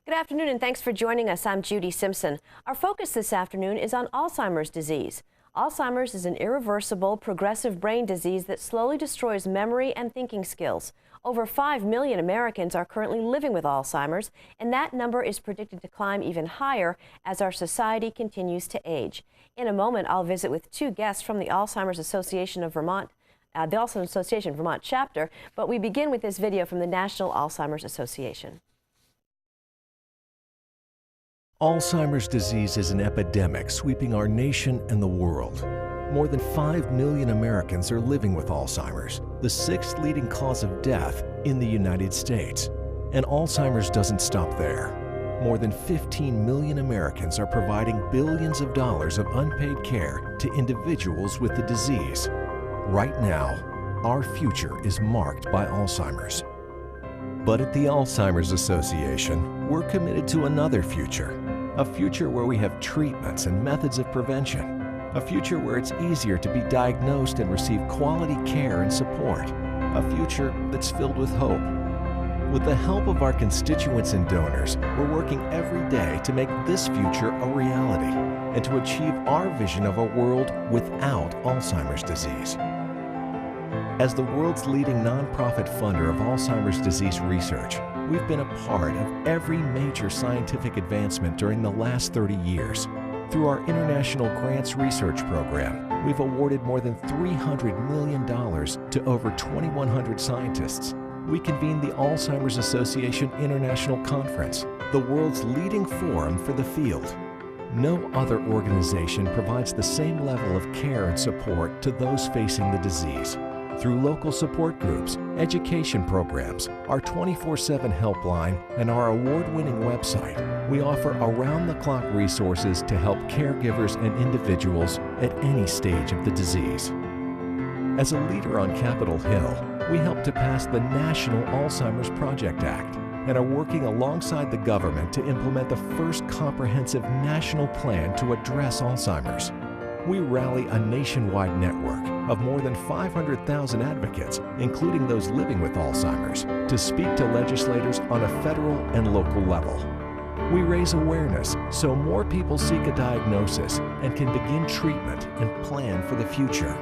Good afternoon and thanks for joining us. I'm Judy Simpson. Our focus this afternoon is on Alzheimer's disease. Alzheimer's is an irreversible, progressive brain disease that slowly destroys memory and thinking skills. Over 5 million Americans are currently living with Alzheimer's, and that number is predicted to climb even higher as our society continues to age. In a moment, I'll visit with two guests from the Alzheimer's Association of Vermont, the Alzheimer's Association Vermont chapter, but we begin with this video from the National Alzheimer's Association. Alzheimer's disease is an epidemic sweeping our nation and the world. More than 5 million Americans are living with Alzheimer's, the sixth leading cause of death in the United States. And Alzheimer's doesn't stop there. More than 15 million Americans are providing billions of dollars of unpaid care to individuals with the disease. Right now, our future is marked by Alzheimer's. But at the Alzheimer's Association, we're committed to another future. A future where we have treatments and methods of prevention. A future where it's easier to be diagnosed and receive quality care and support. A future that's filled with hope. With the help of our constituents and donors, we're working every day to make this future a reality and to achieve our vision of a world without Alzheimer's disease. As the world's leading nonprofit funder of Alzheimer's disease research, we've been a part of every major scientific advancement during the last 30 years. Through our International Grants Research Program, we've awarded more than $300 million to over 2,100 scientists. We convened the Alzheimer's Association International Conference, the world's leading forum for the field. No other organization provides the same level of care and support to those facing the disease. Through local support groups, education programs, our 24/7 helpline, and our award-winning website, we offer around-the-clock resources to help caregivers and individuals at any stage of the disease. As a leader on Capitol Hill, we helped to pass the National Alzheimer's Project Act and are working alongside the government to implement the first comprehensive national plan to address Alzheimer's. We rally a nationwide network of more than 500,000 advocates, including those living with Alzheimer's, to speak to legislators on a federal and local level. We raise awareness so more people seek a diagnosis and can begin treatment and plan for the future.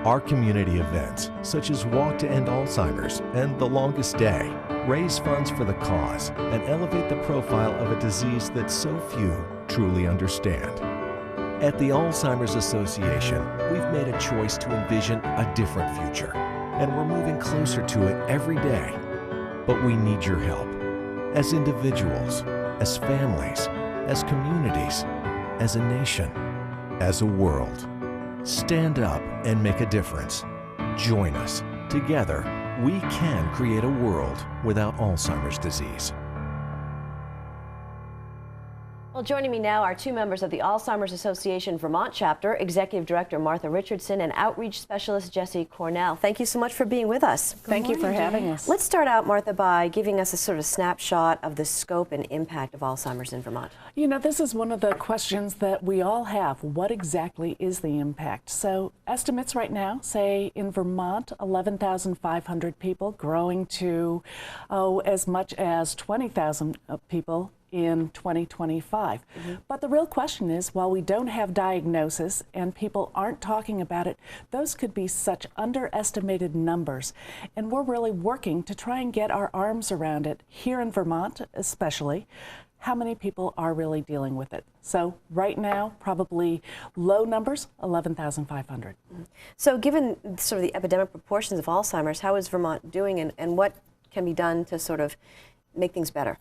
Our community events, such as Walk to End Alzheimer's and The Longest Day, raise funds for the cause and elevate the profile of a disease that so few truly understand. At the Alzheimer's Association, we've made a choice to envision a different future, and we're moving closer to it every day. But we need your help. As individuals, as families, as communities, as a nation, as a world. Stand up and make a difference. Join us. Together, we can create a world without Alzheimer's disease. Well, joining me now are two members of the Alzheimer's Association Vermont chapter, Executive Director Martha Richardson and Outreach Specialist Jessie Cornell. Thank you so much for being with us. Thank you for having us. Let's start out, Martha, by giving us a sort of snapshot of the scope and impact of Alzheimer's in Vermont. You know, this is one of the questions that we all have. What exactly is the impact? So estimates right now say in Vermont, 11,500 people, growing to as much as 20,000 people in 2025. But the real question is, while we don't have diagnosis and people aren't talking about it, those could be such underestimated numbers. And we're really working to try and get our arms around it here in Vermont, especially. How many people are really dealing with it? So right now, probably low numbers, 11,500. So given sort of the epidemic proportions of Alzheimer's, how is Vermont doing and what can be done to sort of make things better?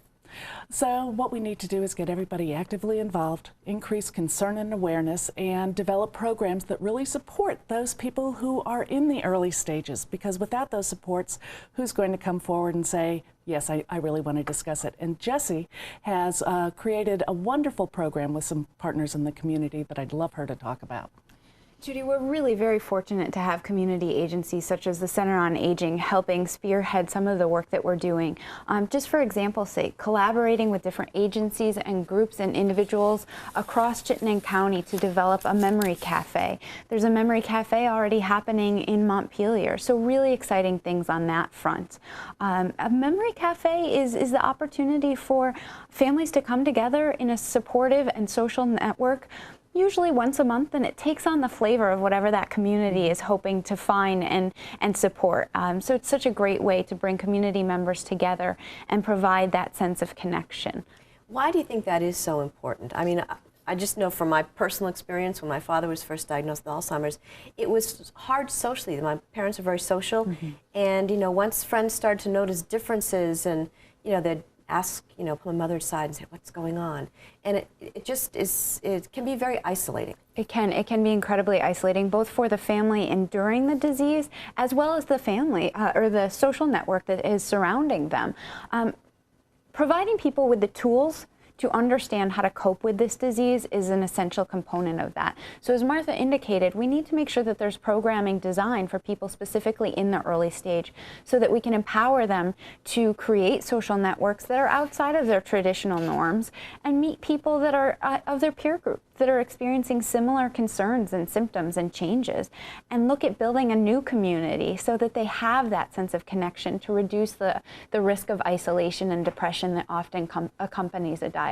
So what we need to do is get everybody actively involved, increase concern and awareness, and develop programs that really support those people who are in the early stages. Because without those supports, who's going to come forward and say, yes, I really want to discuss it? And Jessie has created a wonderful program with some partners in the community that I'd love her to talk about. Judy, we're really very fortunate to have community agencies such as the Center on Aging helping spearhead some of the work that we're doing. Just for example's sake, collaborating with different agencies and groups and individuals across Chittenden County to develop a memory cafe. There's a memory cafe already happening in Montpelier, so really exciting things on that front. A memory cafe is the opportunity for families to come together in a supportive and social network, usually once a month, and it takes on the flavor of whatever that community is hoping to find and support. So it's such a great way to bring community members together and provide that sense of connection. Why do you think that is so important? I mean, I just know from my personal experience when my father was first diagnosed with Alzheimer's, it was hard socially. My parents are very social, and once friends started to notice differences, and they'd ask, put my mother's side and say, what's going on? And it just is, it can be very isolating. It can be incredibly isolating, both for the family enduring the disease, as well as the family or the social network that is surrounding them. Providing people with the tools to understand how to cope with this disease is an essential component of that. So as Martha indicated, we need to make sure that there's programming designed for people specifically in the early stage so that we can empower them to create social networks that are outside of their traditional norms and meet people that are of their peer group, that are experiencing similar concerns and symptoms and changes, and look at building a new community so that they have that sense of connection to reduce the risk of isolation and depression that often accompanies a diagnosis.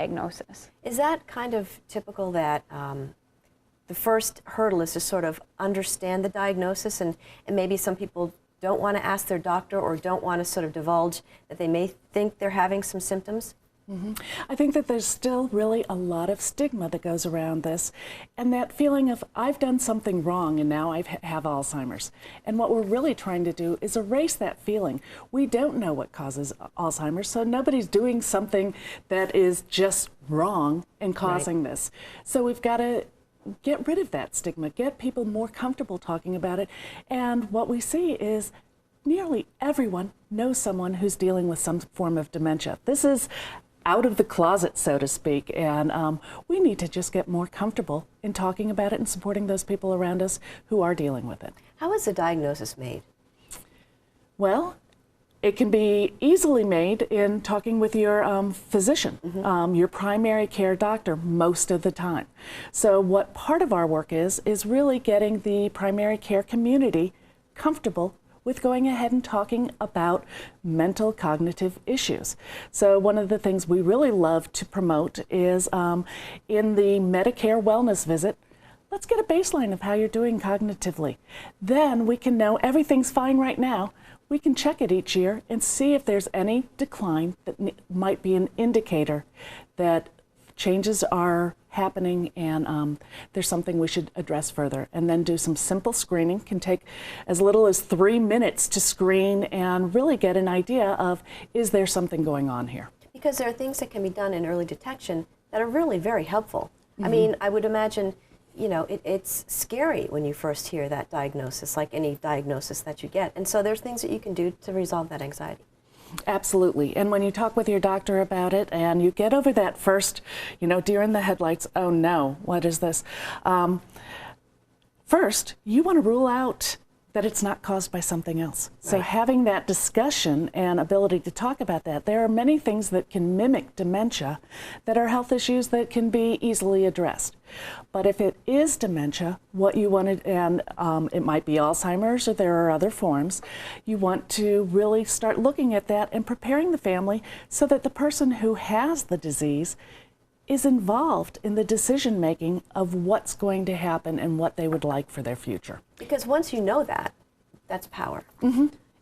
Is that kind of typical that the first hurdle is to sort of understand the diagnosis, and maybe some people don't want to ask their doctor or don't want to sort of divulge that they may think they're having some symptoms? I think that there's still really a lot of stigma that goes around this, and that feeling of I've done something wrong and now I have Alzheimer's. And what we're really trying to do is erase that feeling. We don't know what causes Alzheimer's, so nobody's doing something that is just wrong and causing this. So we've got to get rid of that stigma, get people more comfortable talking about it. And what we see is nearly everyone knows someone who's dealing with some form of dementia. This is out of the closet, so to speak, and we need to just get more comfortable in talking about it and supporting those people around us who are dealing with it. How is the diagnosis made? Well, it can be easily made in talking with your physician, your primary care doctor most of the time. So what part of our work is really getting the primary care community comfortable with going ahead and talking about mental cognitive issues. So one of the things we really love to promote is in the Medicare wellness visit, let's get a baseline of how you're doing cognitively. Then we can know everything's fine right now. We can check it each year and see if there's any decline that might be an indicator that changes are happening and there's something we should address further. And then do some simple screening. Can take as little as 3 minutes to screen and really get an idea of, is there something going on here? Because there are things that can be done in early detection that are really very helpful. I mean, I would imagine, it's scary when you first hear that diagnosis, like any diagnosis that you get. And so there's things that you can do to resolve that anxiety. Absolutely. And when you talk with your doctor about it and you get over that first, deer in the headlights, oh no, what is this? First, you want to rule out that it's not caused by something else. Right. So having that discussion and ability to talk about that, there are many things that can mimic dementia that are health issues that can be easily addressed. But if it is dementia, what you want to, and it might be Alzheimer's or there are other forms, you want to really start looking at that and preparing the family so that the person who has the disease is involved in the decision making of what's going to happen and what they would like for their future. Because once you know that, that's power.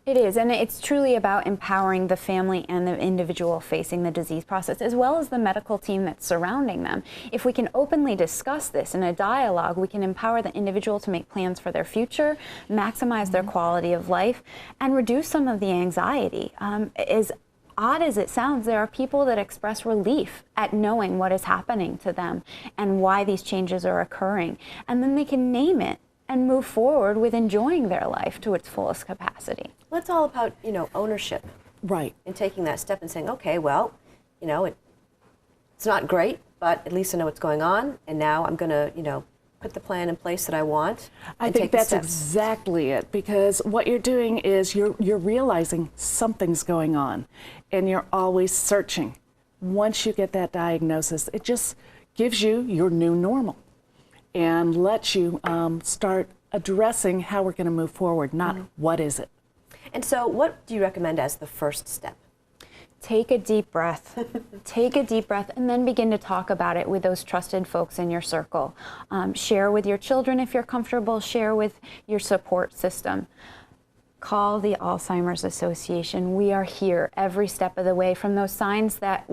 It is, and it's truly about empowering the family and the individual facing the disease process, as well as the medical team that's surrounding them. If we can openly discuss this in a dialogue, we can empower the individual to make plans for their future, maximize their quality of life, and reduce some of the anxiety. As odd as it sounds, there are people that express relief at knowing what is happening to them and why these changes are occurring. And then they can name it and move forward with enjoying their life to its fullest capacity. Well, it's all about, ownership. Right. And taking that step and saying, okay, well, it's not great, but at least I know what's going on, and now I'm going to, put put the plan in place that I want. I think that's exactly it, because what you're doing is you're realizing something's going on, and you're always searching. Once you get that diagnosis, it just gives you your new normal and lets you start addressing how we're going to move forward, not what is it. And so what do you recommend as the first step? Take a deep breath. Take a deep breath and then begin to talk about it with those trusted folks in your circle. Share with your children if you're comfortable. Share with your support system. Call the Alzheimer's Association. We are here every step of the way, from those signs that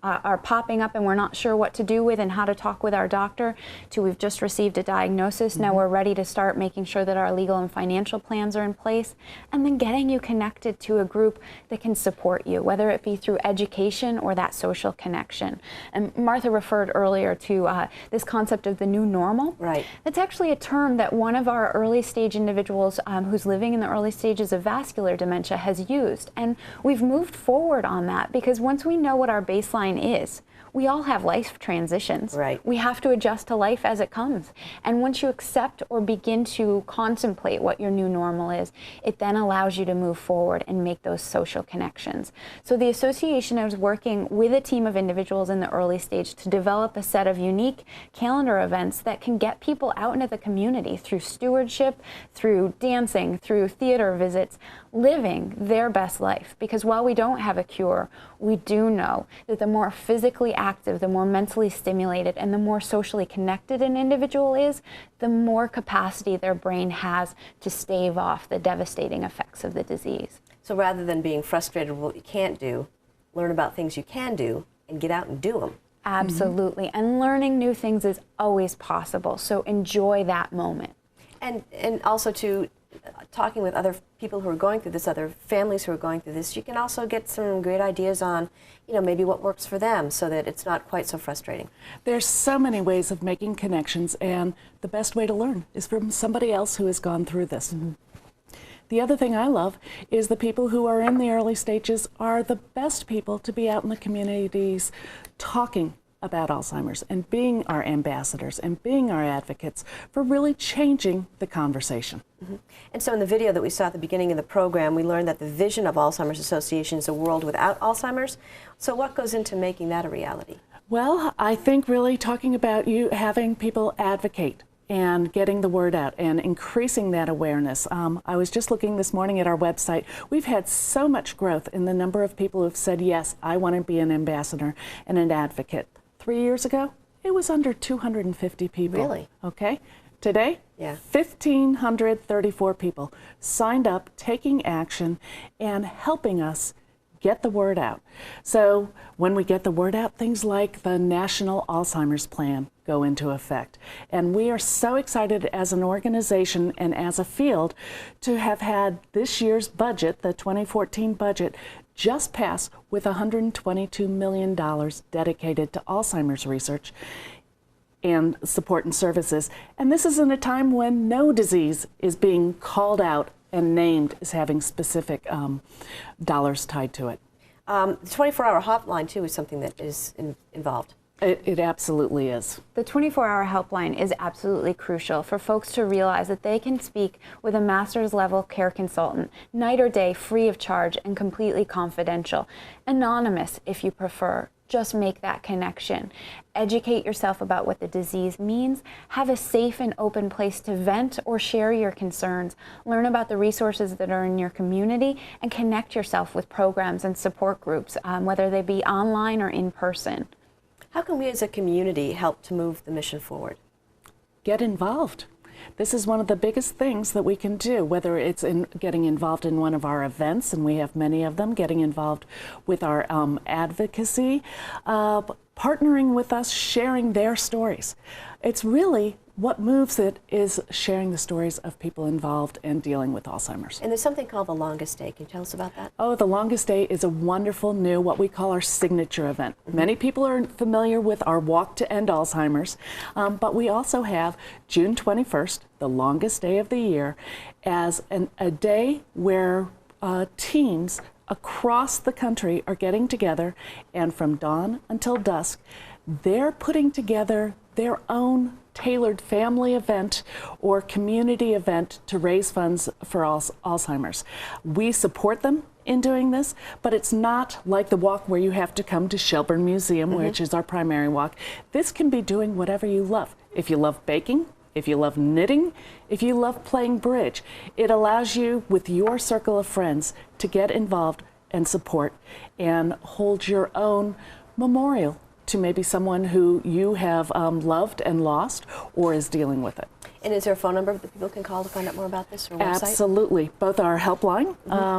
are popping up and we're not sure what to do with and how to talk with our doctor, to we've just received a diagnosis. Now we're ready to start making sure that our legal and financial plans are in place, and then getting you connected to a group that can support you, whether it be through education or that social connection. And Martha referred earlier to this concept of the new normal. Right. That's actually a term that one of our early stage individuals who's living in the early stages of vascular dementia has used. And we've moved forward on that because once we know what our baseline is, we all have life transitions. Right. We have to adjust to life as it comes. And once you accept or begin to contemplate what your new normal is, it then allows you to move forward and make those social connections. So the association is working with a team of individuals in the early stage to develop a set of unique calendar events that can get people out into the community through stewardship, through dancing, through theater visits, living their best life. Because while we don't have a cure, we do know that the more physically active, the more mentally stimulated, and the more socially connected an individual is, the more capacity their brain has to stave off the devastating effects of the disease. So rather than being frustrated with what you can't do, learn about things you can do and get out and do them. Absolutely. And learning new things is always possible. So enjoy that moment. And also to talking with other people who are going through this, other families who are going through this, you can also get some great ideas on, maybe what works for them so that it's not quite so frustrating. There's so many ways of making connections, and the best way to learn is from somebody else who has gone through this. The other thing I love is the people who are in the early stages are the best people to be out in the communities talking about Alzheimer's and being our ambassadors and being our advocates for really changing the conversation. And so in the video that we saw at the beginning of the program, we learned that the vision of Alzheimer's Association is a world without Alzheimer's. So what goes into making that a reality? Well, I think really talking about you having people advocate and getting the word out and increasing that awareness. I was just looking this morning at our website. We've had so much growth in the number of people who've said, yes, I want to be an ambassador and an advocate. 3 years ago, it was under 250 people. Really? Okay. Today, 1,534 people signed up, taking action, and helping us get the word out. So when we get the word out, things like the National Alzheimer's Plan go into effect. And we are so excited as an organization and as a field to have had this year's budget, the 2014 budget, just pass with $122 million dedicated to Alzheimer's research and support and services. And this is in a time when no disease is being called out and named as having specific dollars tied to it. The 24-hour hotline, too, is something that is involved. It absolutely is. The 24-hour helpline is absolutely crucial for folks to realize that they can speak with a master's level care consultant, night or day, free of charge and completely confidential. Anonymous, if you prefer. Just make that connection. Educate yourself about what the disease means. Have a safe and open place to vent or share your concerns. Learn about the resources that are in your community and connect yourself with programs and support groups, whether they be online or in person. How can we as a community help to move the mission forward? Get involved. This is one of the biggest things that we can do, whether it's in getting involved in one of our events, and we have many of them, getting involved with our advocacy, partnering with us, sharing their stories. It's really what moves it is sharing the stories of people involved and dealing with Alzheimer's. And there's something called the Longest Day. Can you tell us about that? Oh, the Longest Day is a wonderful new, what we call our signature event. Many people are familiar with our Walk to End Alzheimer's, but we also have June 21st, the longest day of the year, as a day where teams across the country are getting together, and from dawn until dusk, they're putting together their own tailored family event or community event to raise funds for Alzheimer's. We support them in doing this, but it's not like the walk where you have to come to Shelburne Museum, which is our primary walk. This can be doing whatever you love. If you love baking, if you love knitting, if you love playing bridge, it allows you with your circle of friends to get involved and support and hold your own memorial to maybe someone who you have loved and lost or is dealing with it. And is there a phone number that people can call to find out more about this, or website? Absolutely. Both our helpline,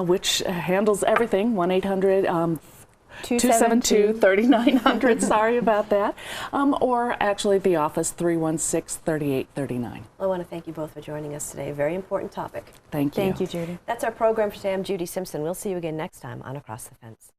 which handles everything, 1-800-272-3900, sorry about that, or actually the office, 316-3839. I want to thank you both for joining us today. A very important topic. Thank you. Thank you, Judy. That's our program for today. I'm Judy Simpson. We'll see you again next time on Across the Fence.